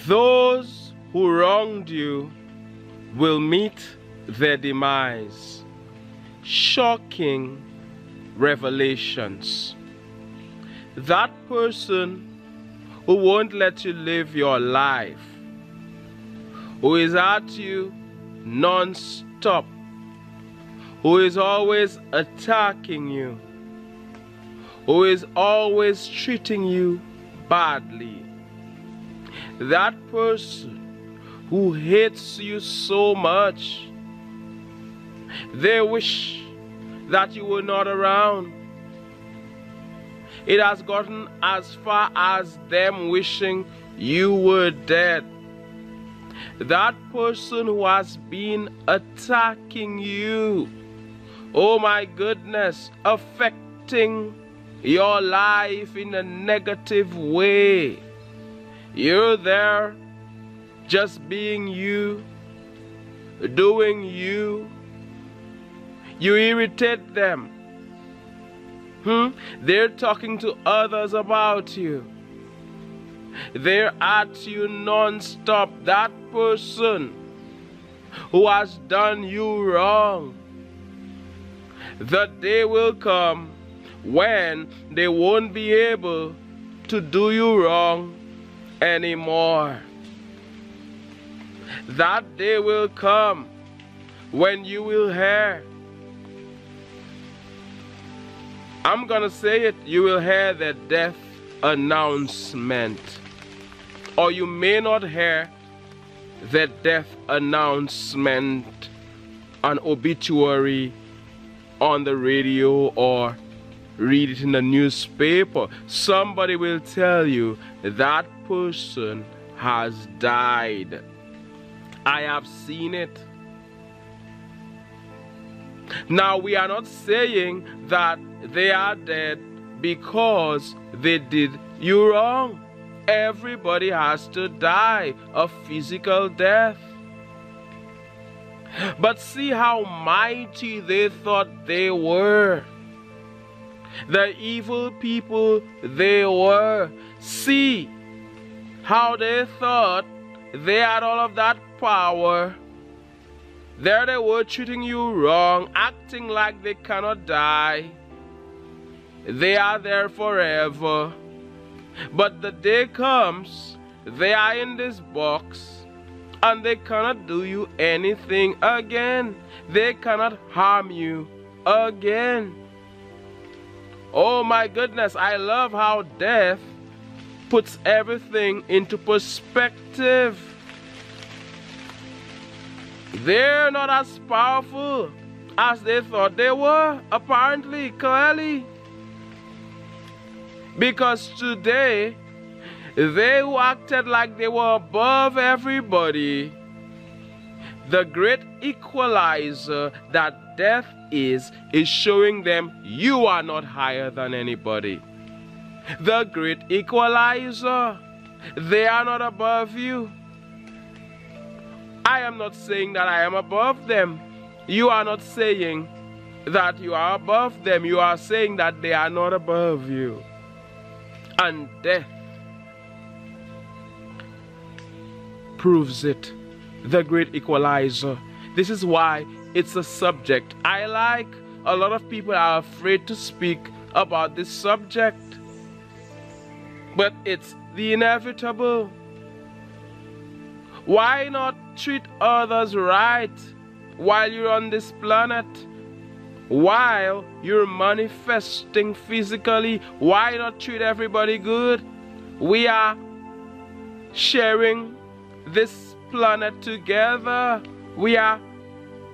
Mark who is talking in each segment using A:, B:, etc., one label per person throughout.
A: Those who wronged you will meet their demise. Shocking revelations. That person who won't let you live your life, who is at you non-stop, who is always attacking you, who is always treating you badly. That person who hates you so much, they wish that you were not around. It has gotten as far as them wishing you were dead. That person who has been attacking you, oh my goodness, affecting your life in a negative way. You're there just being you, doing you. You irritate them. They're talking to others about you. They're at you non-stop. That person who has done you wrong, the day will come when they won't be able to do you wrong anymore. That day will come when you will hear, I'm gonna say it, you will hear the death announcement. Or you may not hear the death announcement, an obituary on the radio or read it in the newspaper. Somebody will tell you that person has died. I have seen it. Now, we are not saying that they are dead because they did you wrong. Everybody has to die a physical death. But see how mighty they thought they were. The evil people they were. See how they thought they had all of that power. There they were treating you wrong, acting like they cannot die. They are there forever. But the day comes, they are in this box, and they cannot do you anything again. They cannot harm you again. Oh my goodness, I love how death puts everything into perspective. They're not as powerful as they thought they were, apparently, clearly. Because today, they who acted like they were above everybody, the great equalizer that death is showing them you are not higher than anybody. The great equalizer, they are not above you. I am not saying that I am above them. You are not saying that you are above them. You are saying that they are not above you. And death proves it. The great equalizer. This is why it's a subject I like. A lot of people are afraid to speak about this subject. But it's the inevitable. Why not treat others right while you're on this planet? While you're manifesting physically, why not treat everybody good? We are sharing this planet together. We are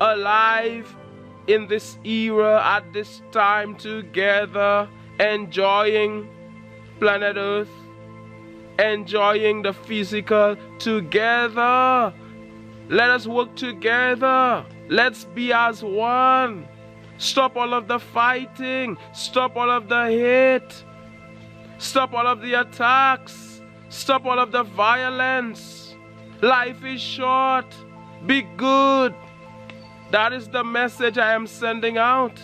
A: alive in this era at this time together, enjoying planet Earth, enjoying the physical together. Let us work together. Let's be as one. Stop all of the fighting. Stop all of the hate. Stop all of the attacks. Stop all of the violence. Life is short. Be good. That is the message I am sending out.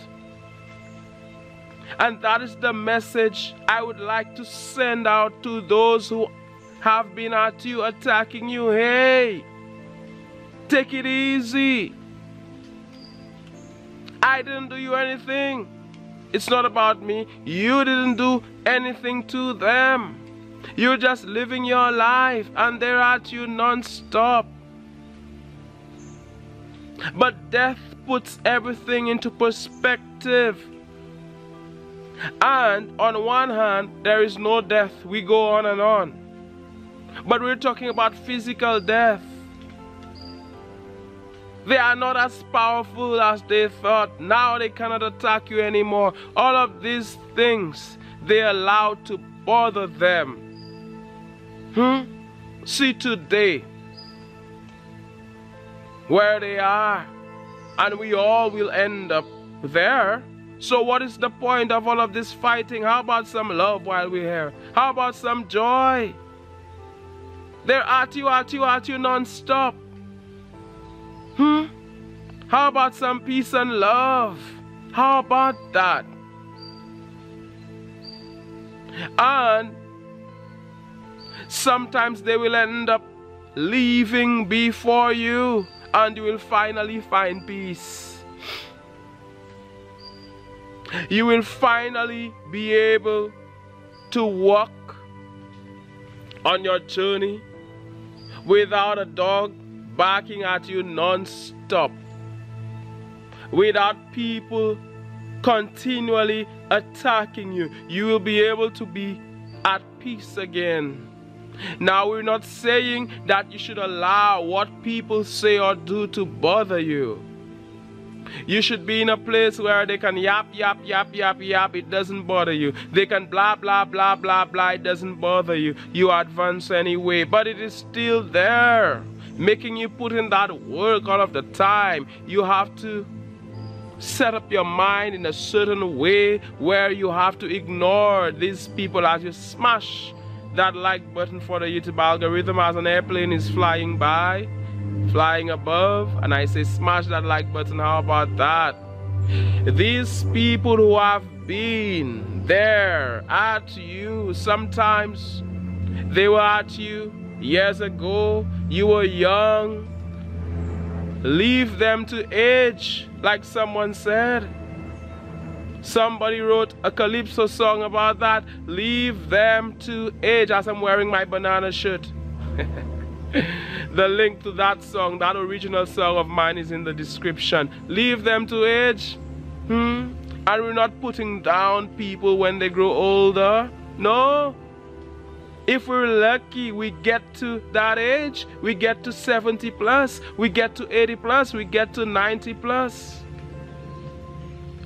A: And that is the message I would like to send out to those who have been at you, attacking you. Hey, take it easy. I didn't do you anything. It's not about me. You didn't do anything to them. You're just living your life and they're at you non-stop. But death puts everything into perspective. And on one hand, there is no death. We go on and on. But we're talking about physical death. They are not as powerful as they thought. Now they cannot attack you anymore. All of these things, they allowed to bother them. See today where they are, and we all will end up there. So what is the point of all of this fighting? How about some love while we're here? How about some joy? They're at you non-stop. How about some peace and love? How about that? And sometimes they will end up leaving before you, and you will finally find peace. You will finally be able to walk on your journey without a dog barking at you non-stop, without people continually attacking you. You will be able to be at peace again. Now, we're not saying that you should allow what people say or do to bother you. You should be in a place where they can yap, yap, yap, yap, yap. It doesn't bother you. They can blah, blah, blah, blah, blah. It doesn't bother you. You advance anyway. But it is still there, making you put in that work all of the time. You have to set up your mind in a certain way where you have to ignore these people as you smash that like button for the YouTube algorithm as an airplane is flying by, flying above, and I say smash that like button. How about that? These people who have been there at you, sometimes they were at you years ago, you were young. Leave them to age, like someone said. Somebody wrote a calypso song about that. Leave them to age, as I'm wearing my banana shirt. The link to that song, that original song of mine, is in the description. Leave them to age. And we're not putting down people when they grow older. No. If we're lucky, we get to that age. We get to 70 plus. We get to 80 plus. We get to 90 plus.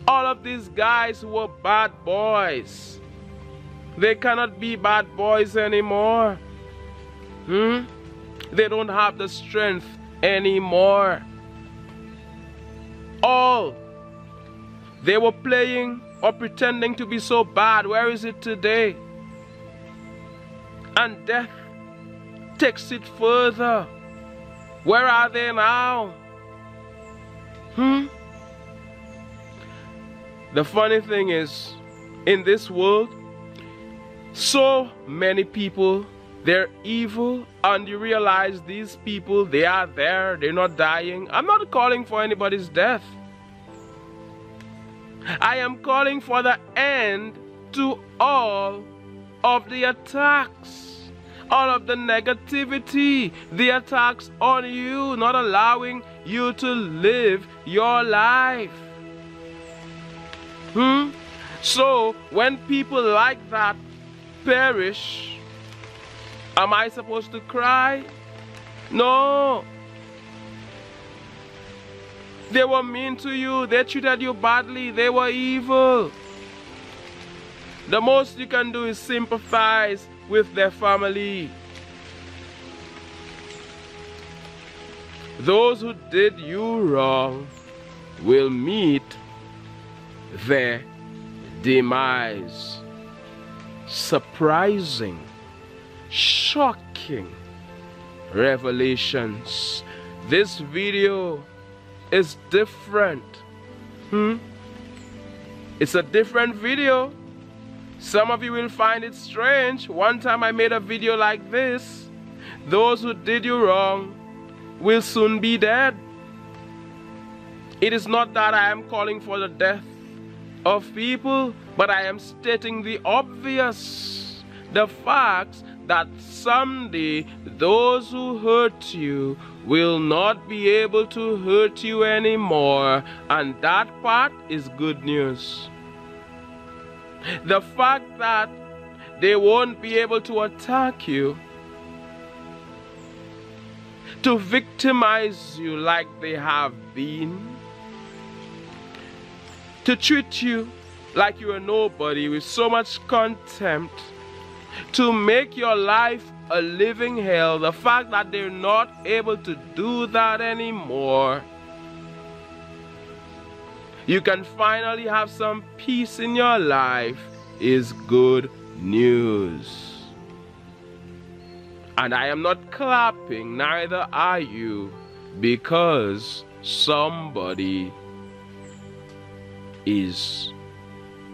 A: All of these guys who were bad boys, they cannot be bad boys anymore. They don't have the strength anymore. All they were playing or pretending to be so bad, where is it today? And death takes it further. Where are they now? The funny thing is, in this world, so many people, they're evil, and you realize these people, they are there, they're not dying. I'm not calling for anybody's death. I am calling for the end to all of the attacks, all of the negativity, the attacks on you, not allowing you to live your life. So when people like that perish, am I supposed to cry? No. They were mean to you, they treated you badly, they were evil. The most you can do is sympathize with their family. Those who did you wrong will meet their demise. Surprising, shocking revelations. This video is different. It's a different video. Some of you will find it strange. One time I made a video like this. Those who did you wrong will soon be dead. It is not that I am calling for the death of people, but I am stating the obvious. The fact that someday those who hurt you will not be able to hurt you anymore, and that part is good news. The fact that they won't be able to attack you, to victimize you like they have been, to treat you like you are nobody with so much contempt, to make your life a living hell. The fact that they're not able to do that anymore, you can finally have some peace in your life, is good news. And I am not clapping, neither are you, because somebody is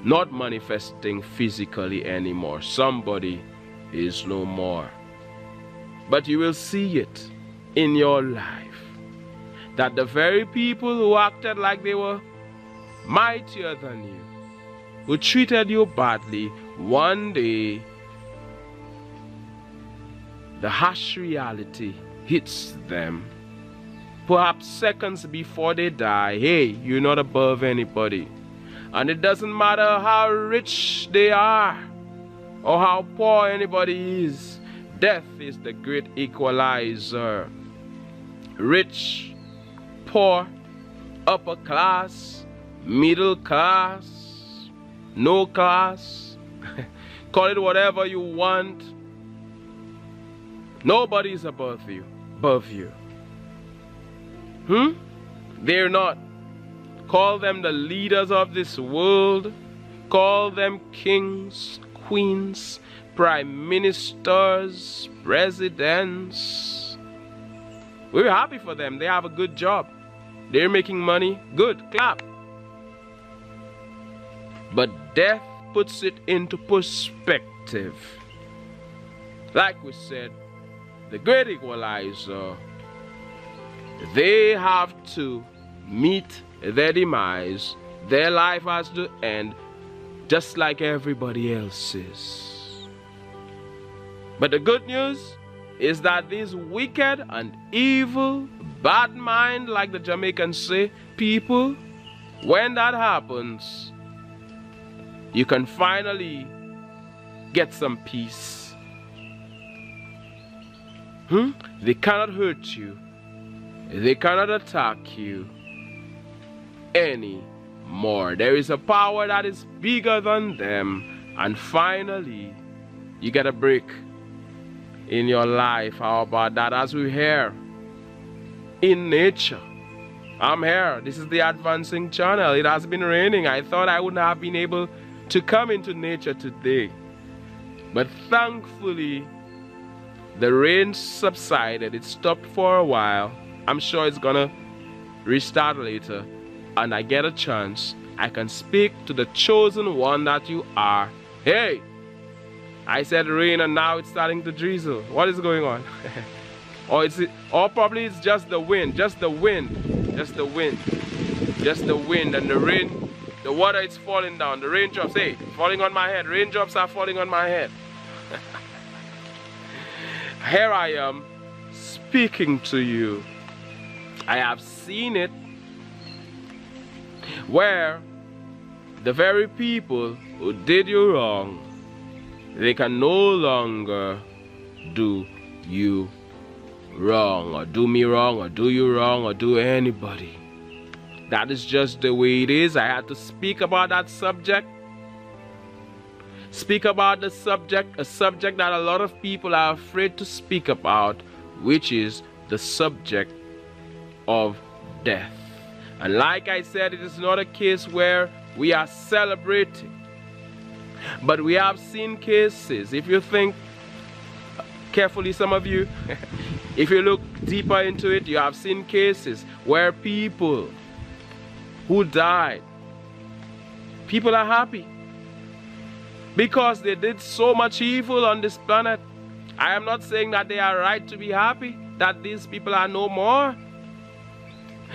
A: not manifesting physically anymore. Somebody is no more. But you will see it in your life, that the very people who acted like they were mightier than you, who treated you badly, one day the harsh reality hits them. Perhaps seconds before they die. Hey, you're not above anybody. And it doesn't matter how rich they are or how poor anybody is. Death is the great equalizer. Rich, poor, upper class, middle class, no class, call it whatever you want. Nobody is above you. They're not. Call them the leaders of this world. Call them kings, queens, prime ministers, presidents. We're happy for them. They have a good job. They're making money. Good. Clap. But death puts it into perspective. Like we said, the great equalizer, they have to meet their demise. Their life has to end just like everybody else's. But the good news is that these wicked and evil, bad mind, like the Jamaicans say, people, when that happens, you can finally get some peace. They cannot hurt you. They cannot attack you anymore. There is a power that is bigger than them. And finally, you get a break in your life. How about that? As we hear in nature. I'm here. This is the Advancing Channel. It has been raining. I thought I wouldn't have been able to come into nature today. But thankfully, the rain subsided. It stopped for a while. I'm sure it's gonna restart later. And I get a chance. I can speak to the chosen one that you are. Hey! I said rain and now it's starting to drizzle. What is going on? Or probably it's just the wind. Just the wind. Just the wind. Just the wind and the rain. The water is falling down. The raindrops, hey, falling on my head. Raindrops are falling on my head. Here I am speaking to you. I have seen it where the very people who did you wrong, they can no longer do you wrong or do me wrong or do you wrong or do anybody. That is just the way it is. I had to speak about that subject. Speak about the subject, a subject that a lot of people are afraid to speak about, which is the subject of death. And like I said, it is not a case where we are celebrating. But we have seen cases, if you think carefully, some of you, if you look deeper into it, you have seen cases where people who died, people are happy. because they did so much evil on this planet. I am not saying that they are right to be happy that these people are no more.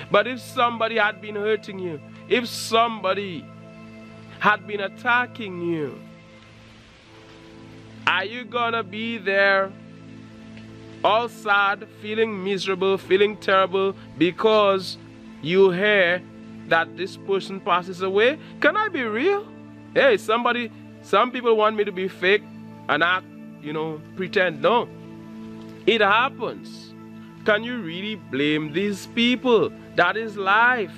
A: But if somebody had been hurting you, if somebody had been attacking you, are you gonna be there all sad, feeling miserable, feeling terrible because you hear that this person passes away? Can I be real? Hey, some people want me to be fake and act, pretend. No, it happens. Can you really blame these people? That is life.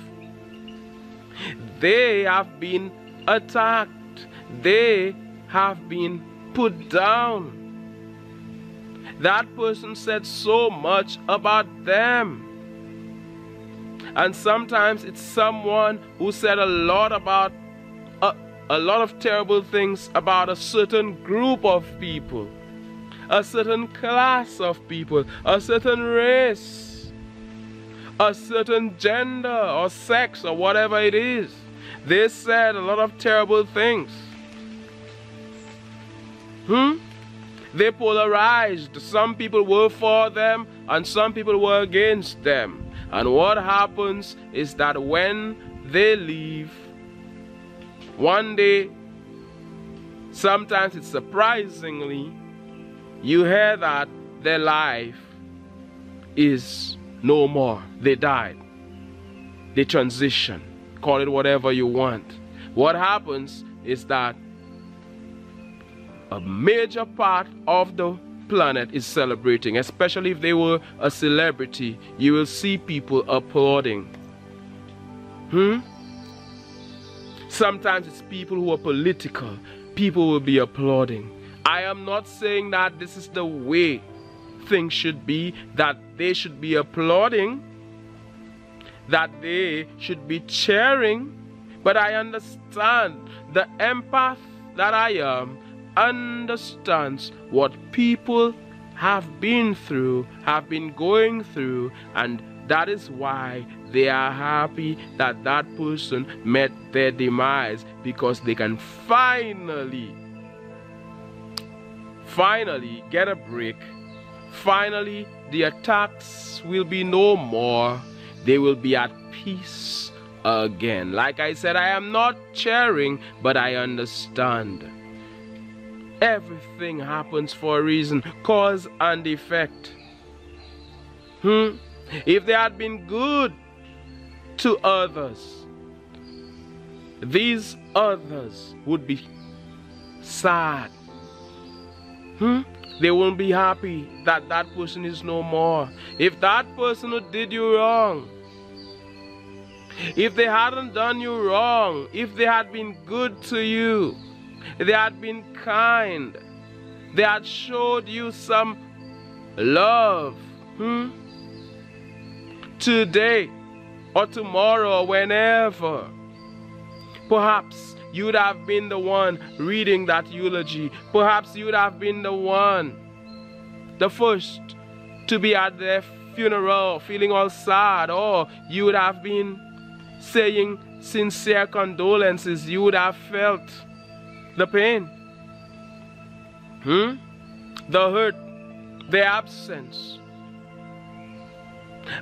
A: They have been attacked. They have been put down. That person said so much about them. And sometimes it's someone who said a lot of terrible things about a certain group of people, a certain class of people, a certain race, a certain gender or sex or whatever it is. They said a lot of terrible things. They polarized. Some people were for them and some people were against them. And what happens is that when they leave, one day, sometimes it's surprisingly, you hear that their life is no more. They died. They transition. Call it whatever you want. What happens is that a major part of the planet is celebrating, especially if they were a celebrity. You will see people applauding. Sometimes it's people who are political. People will be applauding. I am not saying that this is the way things should be, that they should be applauding, that they should be cheering, but I understand. The empath that I am understands what people have been through, have been going through, and that is why they are happy that that person met their demise, because they can finally get a break. Finally, the attacks will be no more. They will be at peace again. Like I said, I am not cheering, but I understand. Everything happens for a reason, cause and effect. If they had been good to others, these others would be sad. They won't be happy that that person is no more. If that person who did you wrong, if they hadn't done you wrong, if they had been good to you, they had been kind, they had showed you some love, today or tomorrow or whenever, perhaps you would have been the one reading that eulogy. Perhaps you would have been the first to be at their funeral feeling all sad, or you would have been saying sincere condolences. You would have felt the pain, the hurt, the absence.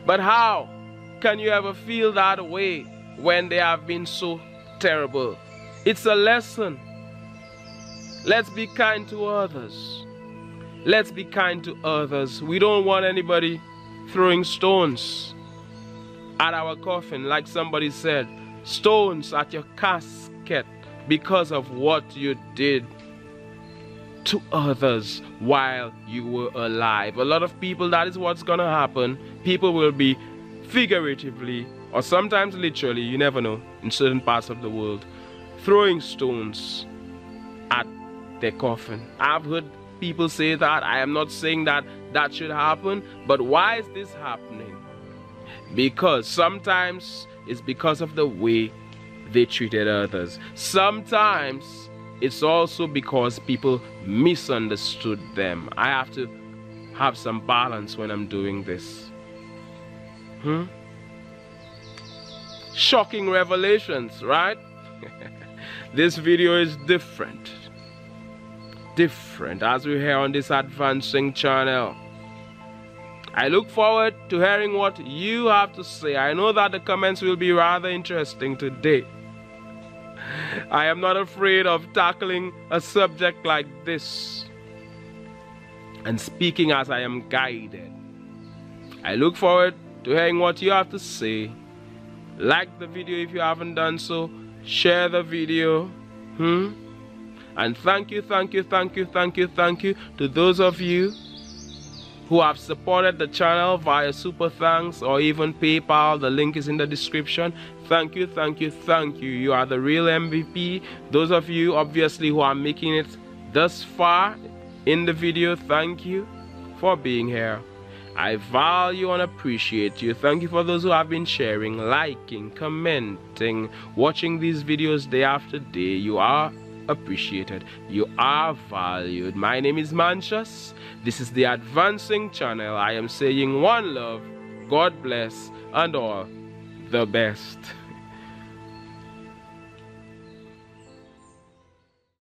A: But how can you ever feel that way when they have been so terrible? It's a lesson. Let's be kind to others. Let's be kind to others. We don't want anybody throwing stones at our coffin, like somebody said, stones at your casket because of what you did to others while you were alive. A lot of people, that is what's gonna happen. People will be figuratively or sometimes literally, you never know, in certain parts of the world, throwing stones at their coffin. I've heard people say that. I am not saying that that should happen, but why is this happening? Because sometimes it's because of the way they treated others. Sometimes it's also because people misunderstood them. I have to have some balance when I'm doing this. Shocking revelations, right? This video is different. different as we hear on this advancing channel. I look forward to hearing what you have to say. I know that the comments will be rather interesting today. I am not afraid of tackling a subject like this and speaking as I am guided. I look forward to hearing what you have to say. Like the video if you haven't done so. Share the video. And thank you to those of you who have supported the channel via Super Thanks or even PayPal. The link is in the description. Thank you. You are the real MVP. Those of you obviously who are making it thus far in the video, thank you for being here. I value and appreciate you. Thank you for those who have been sharing, liking, commenting, watching these videos day after day. You are appreciated. You are valued. My name is Mantius. This is the Advancing Channel. I am saying one love, God bless, and all the best.